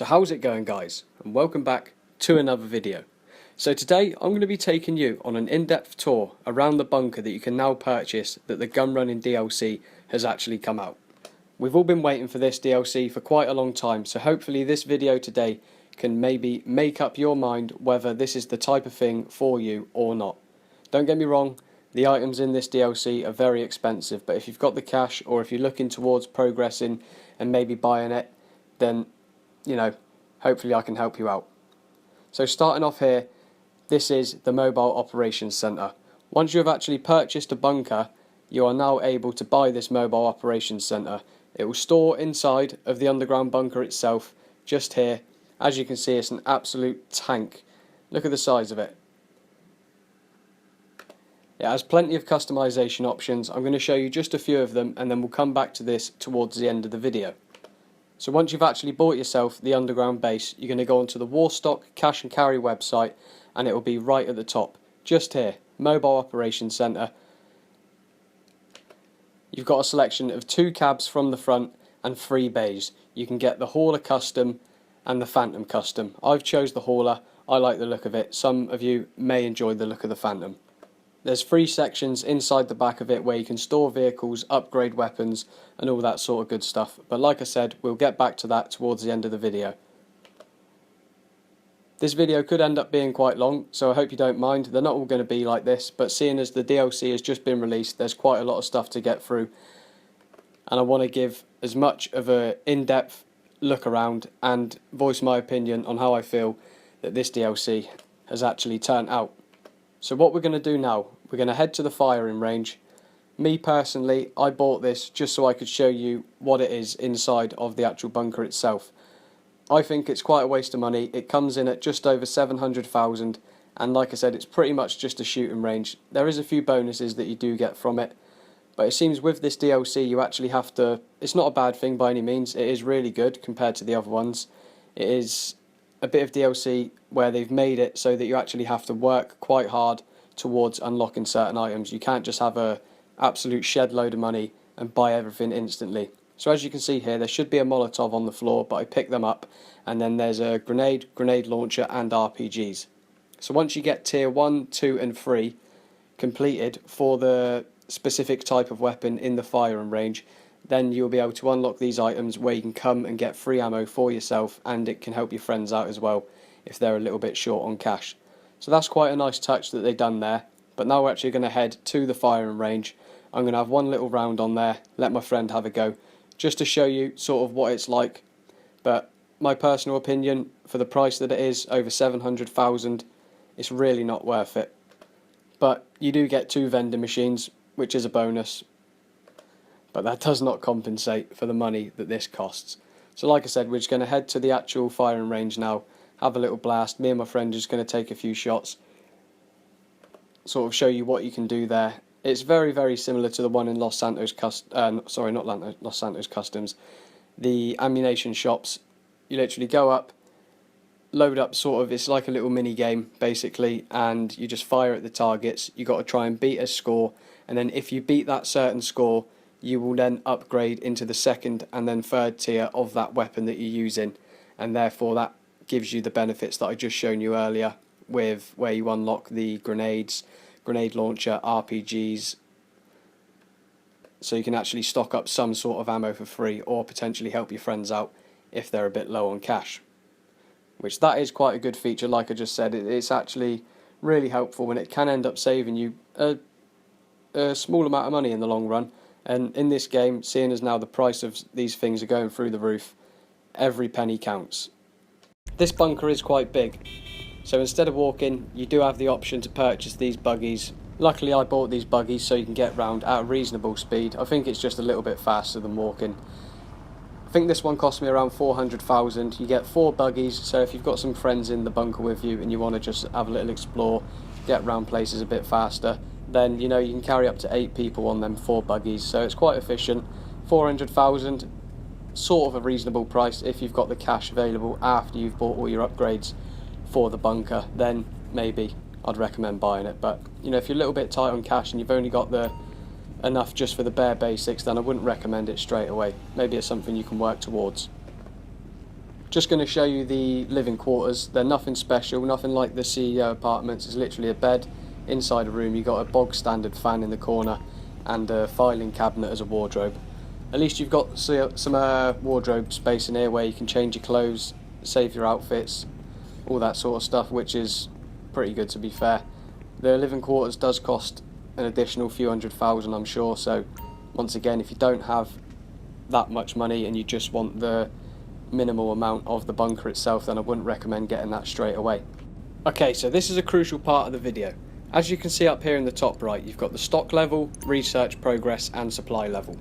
So how's it going, guys, and welcome back to another video. So today I'm going to be taking you on an in-depth tour around the bunker that you can now purchase that the Gun Running DLC has actually come out. We've all been waiting for this DLC for quite a long time, so hopefully this video today can maybe make up your mind whether this is the type of thing for you or not. Don't get me wrong, the items in this DLC are very expensive, but if you've got the cash or if you're looking towards progressing and maybe buying it, then hopefully I can help you out. So starting off here, this is the Mobile Operations Centre. Once you have actually purchased a bunker, you are now able to buy this Mobile Operations Centre. It will store inside of the underground bunker itself, just here. As you can see, it's an absolute tank. Look at the size of it. It has plenty of customization options. I'm going to show you just a few of them, and then we'll come back to this towards the end of the video. So once you've actually bought yourself the underground base, you're going to go onto the Warstock Cash and Carry website, and it will be right at the top, just here, Mobile Operations Centre. You've got a selection of 2 cabs from the front and 3 bays. You can get the Hauler Custom and the Phantom Custom. I've chose the Hauler. I like the look of it. Some of you may enjoy the look of the Phantom. There's 3 sections inside the back of it where you can store vehicles, upgrade weapons and all that sort of good stuff. But like I said, we'll get back to that towards the end of the video. This video could end up being quite long, so I hope you don't mind. They're not all going to be like this, but seeing as the DLC has just been released, there's quite a lot of stuff to get through. And I want to give as much of an in-depth look around and voice my opinion on how I feel that this DLC has actually turned out. So what we're going to do now, we're going to head to the firing range. Me personally, I bought this just so I could show you what it is inside of the actual bunker itself. I think it's quite a waste of money. It comes in at just over 700,000, and like I said, it's pretty much just a shooting range. There is a few bonuses that you do get from it, but it seems with this DLC you actually have to, it's not a bad thing by any means, it is really good compared to the other ones. It is a bit of DLC where they've made it so that you actually have to work quite hard towards unlocking certain items. You can't just have a absolute shed load of money and buy everything instantly. So as you can see here, there should be a Molotov on the floor, but I picked them up, and then there's a grenade launcher and RPGs. So once you get tier 1, 2 and 3 completed for the specific type of weapon in the firing range, then you'll be able to unlock these items where you can come and get free ammo for yourself, and it can help your friends out as well if they're a little bit short on cash. So that's quite a nice touch that they've done there. But now we're actually going to head to the firing range. I'm going to have one little round on there, let my friend have a go, just to show you sort of what it's like. But my personal opinion, for the price that it is, over 700,000, it's really not worth it. But you do get 2 vending machines, which is a bonus. But that does not compensate for the money that this costs. So like I said, we're just going to head to the actual firing range now, have a little blast. Me and my friend are just going to take a few shots, sort of show you what you can do there. It's very, very similar to the one in Los Santos Los Santos Customs. The ammunition shops, you literally go up, load up sort of, it's like a little mini game basically, and you just fire at the targets. You got to try and beat a score, and then if you beat that certain score, you will then upgrade into the 2nd and then 3rd tier of that weapon that you're using, and therefore that gives you the benefits that I just shown you earlier with where you unlock the grenades, grenade launcher, RPGs, so you can actually stock up some sort of ammo for free or potentially help your friends out if they're a bit low on cash, which that is quite a good feature. Like I just said, it's actually really helpful, and it can end up saving you a small amount of money in the long run. And in this game, seeing as now the price of these things are going through the roof, every penny counts. This bunker is quite big, so instead of walking, you do have the option to purchase these buggies. Luckily I bought these buggies so you can get round at a reasonable speed. I think it's just a little bit faster than walking. I think this one cost me around 400,000. You get 4 buggies, so if you've got some friends in the bunker with you and you want to just have a little explore, get round places a bit faster, then you can carry up to 8 people on them 4 buggies, so it's quite efficient. 400,000, sort of a reasonable price if you've got the cash available after you've bought all your upgrades for the bunker. Then maybe I'd recommend buying it, but if you're a little bit tight on cash and you've only got enough just for the bare basics, then I wouldn't recommend it straight away. Maybe it's something you can work towards. Just going to show you the living quarters. They're nothing special, nothing like the CEO apartments. It's literally a bed inside a room. You've got a bog standard fan in the corner and a filing cabinet as a wardrobe. At least you've got some wardrobe space in here where you can change your clothes, save your outfits, all that sort of stuff, which is pretty good, to be fair. The living quarters does cost an additional few $100,000, I'm sure, so once again, if you don't have that much money and you just want the minimal amount of the bunker itself, then I wouldn't recommend getting that straight away. Okay, so this is a crucial part of the video. As you can see up here in the top right, you've got the stock level, research progress and supply level.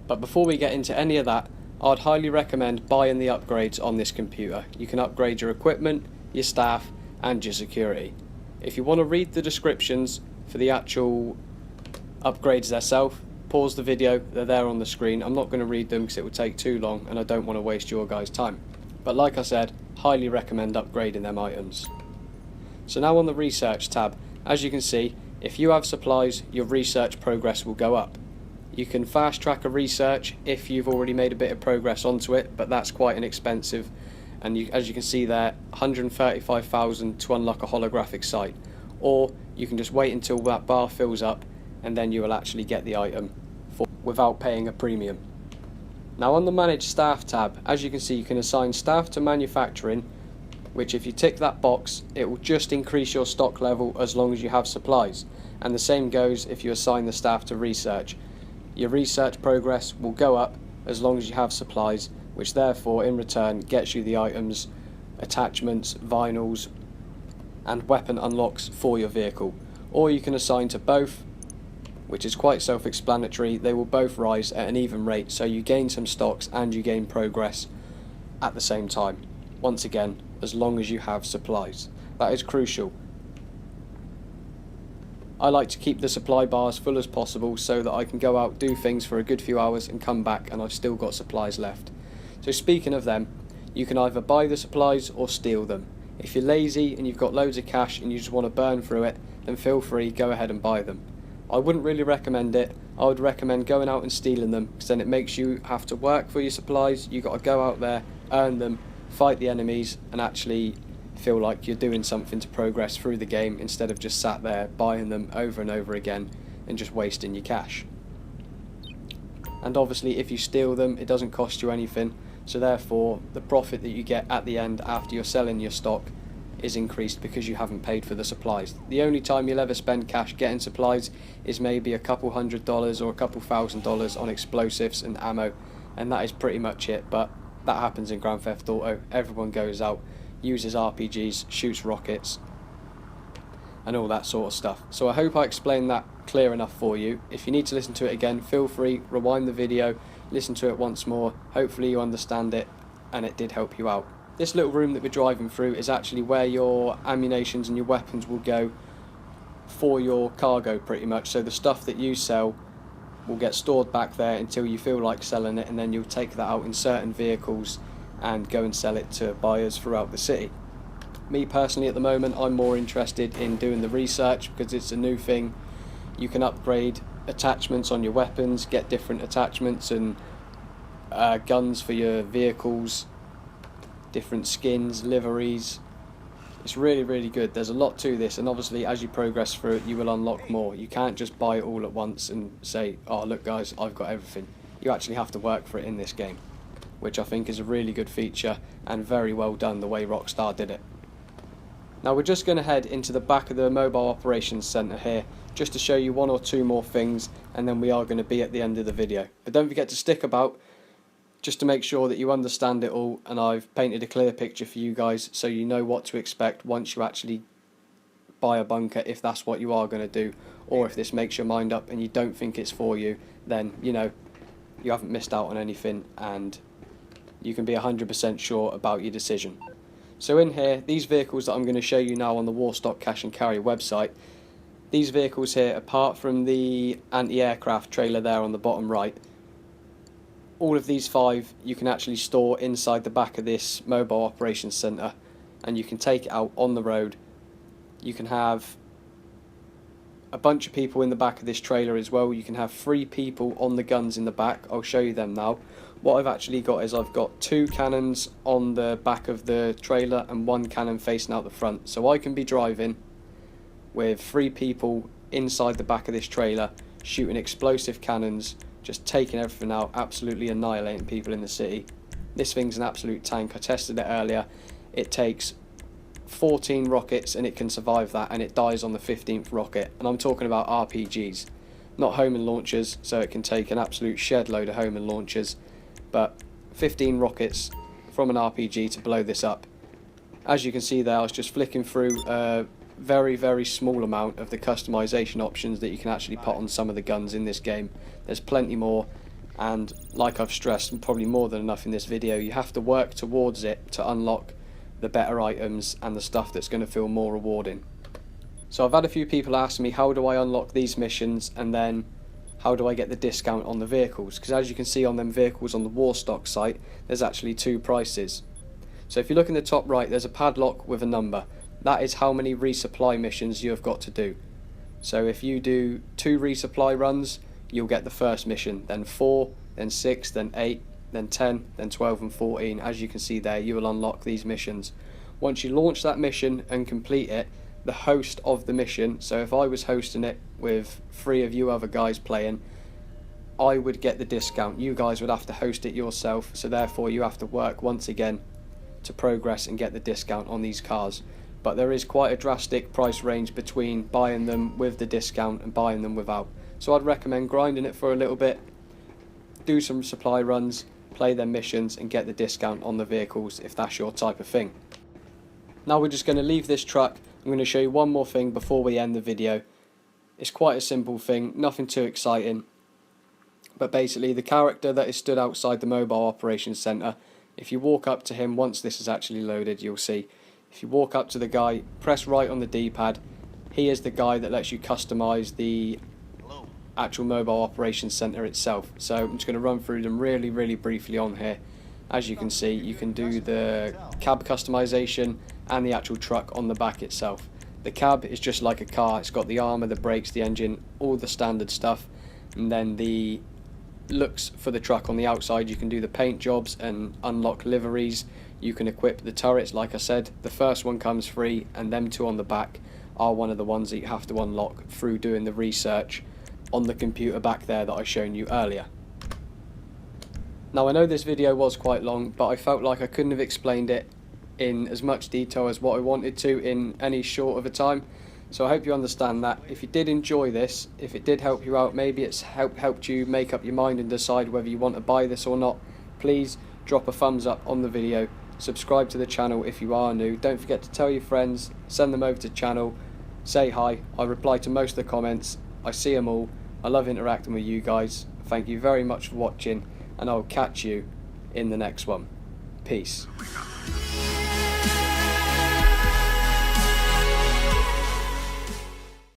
But before we get into any of that, I'd highly recommend buying the upgrades on this computer. You can upgrade your equipment, your staff and your security. If you want to read the descriptions for the actual upgrades themselves, pause the video, they're there on the screen. I'm not going to read them because it would take too long and I don't want to waste your guys' time. But like I said, highly recommend upgrading them items. So now on the research tab, as you can see, if you have supplies, your research progress will go up. You can fast track a research if you've already made a bit of progress onto it, but that's quite inexpensive. And as you can see there, 135,000 to unlock a holographic site. Or you can just wait until that bar fills up and then you will actually get the item without paying a premium. Now on the manage staff tab, as you can see, you can assign staff to manufacturing, which if you tick that box, it will just increase your stock level as long as you have supplies. And the same goes if you assign the staff to research. Your research progress will go up as long as you have supplies, which therefore in return gets you the items, attachments, vinyls and weapon unlocks for your vehicle. Or you can assign to both, which is quite self-explanatory. They will both rise at an even rate, so you gain some stocks and you gain progress at the same time. Once again, as long as you have supplies. That is crucial. I like to keep the supply bar as full as possible so that I can go out, do things for a good few hours and come back and I've still got supplies left. So speaking of them, you can either buy the supplies or steal them. If you're lazy and you've got loads of cash and you just want to burn through it, then feel free, go ahead and buy them. I wouldn't really recommend it. I would recommend going out and stealing them, because then it makes you have to work for your supplies. You've got to go out there, earn them, fight the enemies and actually feel like you're doing something to progress through the game instead of just sat there buying them over and over again and just wasting your cash. And obviously if you steal them, it doesn't cost you anything, so therefore the profit that you get at the end after you're selling your stock is increased because you haven't paid for the supplies. The only time you'll ever spend cash getting supplies is maybe a couple $100 or a couple $1,000 on explosives and ammo, and that is pretty much it. But that happens in Grand Theft Auto. Everyone goes out, uses RPGs, shoots rockets and all that sort of stuff. So I hope I explained that clear enough for you. If you need to listen to it again, feel free, rewind the video, listen to it once more. Hopefully you understand it and it did help you out. This little room that we're driving through is actually where your ammunitions and your weapons will go for your cargo pretty much. So the stuff that you sell will get stored back there until you feel like selling it, and then you'll take that out in certain vehicles and go and sell it to buyers throughout the city. Me personally at the moment, I'm more interested in doing the research because it's a new thing. You can upgrade attachments on your weapons, get different attachments and guns for your vehicles, different skins, liveries. It's really good. There's a lot to this, and obviously as you progress through it you will unlock more. You can't just buy it all at once and say, oh look guys, I've got everything. You actually have to work for it in this game, which I think is a really good feature and very well done the way Rockstar did it. Now we're just going to head into the back of the Mobile Operations Centre here just to show you one or two more things, and then we are going to be at the end of the video. But don't forget to stick about just to make sure that you understand it all, and I've painted a clear picture for you guys so you know what to expect once you actually buy a bunker, if that's what you are going to do, or if this makes your mind up and you don't think it's for you, then you know you haven't missed out on anything and you can be 100% sure about your decision. So in here, these vehicles that I'm going to show you now on the Warstock Cash and Carry website, these vehicles here, apart from the anti-aircraft trailer there on the bottom right, all of these 5 you can actually store inside the back of this Mobile Operations Centre, and you can take it out on the road. You can have a bunch of people in the back of this trailer as well. You can have 3 people on the guns in the back. I'll show you them now. What I've actually got is I've got 2 cannons on the back of the trailer and 1 cannon facing out the front. So I can be driving with 3 people inside the back of this trailer, shooting explosive cannons, just taking everything out, absolutely annihilating people in the city. This thing's an absolute tank. I tested it earlier. It takes 14 rockets and it can survive that, and it dies on the 15th rocket. And I'm talking about RPGs, not Hohmann launchers, so it can take an absolute shed load of Hohmann launchers, but 15 rockets from an RPG to blow this up. As you can see there, I was just flicking through a very small amount of the customization options that you can actually put on some of the guns in this game. There's plenty more, and like I've stressed, and probably more than enough in this video, you have to work towards it to unlock the better items and the stuff that's going to feel more rewarding. So I've had a few people ask me, how do I unlock these missions, and then how do I get the discount on the vehicles? Because as you can see on them vehicles on the Warstock site, there's actually 2 prices. So if you look in the top right, there's a padlock with a number. That is how many resupply missions you have got to do. So if you do 2 resupply runs, you'll get the first mission, then 4, then 6, then 8, then 10, then 12 and 14. As you can see there, you will unlock these missions. Once you launch that mission and complete it, the host of the mission, so if I was hosting it with 3 of you other guys playing, I would get the discount. You guys would have to host it yourself, so therefore you have to work once again to progress and get the discount on these cars. But there is quite a drastic price range between buying them with the discount and buying them without. So I'd recommend grinding it for a little bit, do some supply runs, play their missions and get the discount on the vehicles if that's your type of thing. Now we're just going to leave this truck. I'm going to show you one more thing before we end the video. It's quite a simple thing, nothing too exciting, but basically the character that is stood outside the mobile operations centre, if you walk up to him, once this is actually loaded, you'll see, if you walk up to the guy, press right on the D-pad, he is the guy that lets you customise the actual mobile operations centre itself. So I'm just going to run through them really briefly on here. As you can see, you can do the cab customization and the actual truck on the back itself. The cab is just like a car, it's got the armour, the brakes, the engine, all the standard stuff. And then the looks for the truck on the outside, you can do the paint jobs and unlock liveries. You can equip the turrets, like I said, the first one comes free, and them 2 on the back are one of the ones that you have to unlock through doing the research on the computer back there that I shown you earlier. Now I know this video was quite long, but I felt like I couldn't have explained it in as much detail as what I wanted to in any short of a time. So I hope you understand that. If you did enjoy this, if it did help you out, maybe it's helped you make up your mind and decide whether you want to buy this or not, please drop a thumbs up on the video, subscribe to the channel if you are new, don't forget to tell your friends, send them over to the channel, say hi. I reply to most of the comments, I see them all, I love interacting with you guys. Thank you very much for watching, and I'll catch you in the next one. Peace.